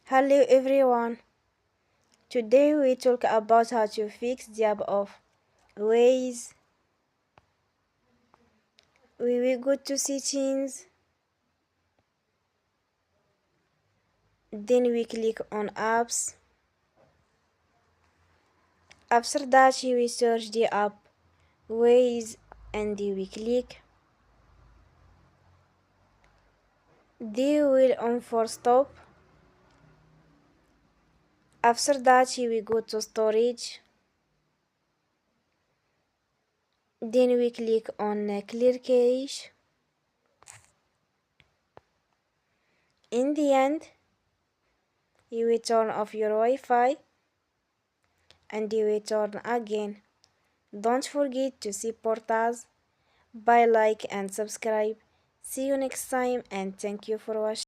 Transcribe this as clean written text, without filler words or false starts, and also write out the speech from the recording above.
Hello everyone. Today we talk about how to fix the above ways. We will go to settings, then we click on apps. After that we search the app ways and we click. They will on for stop. After that we go to storage. Then we click on clear cache. In the end, you will turn off your Wi-Fi and you will turn again. Don't forget to support us by like and subscribe. See you next time and thank you for watching.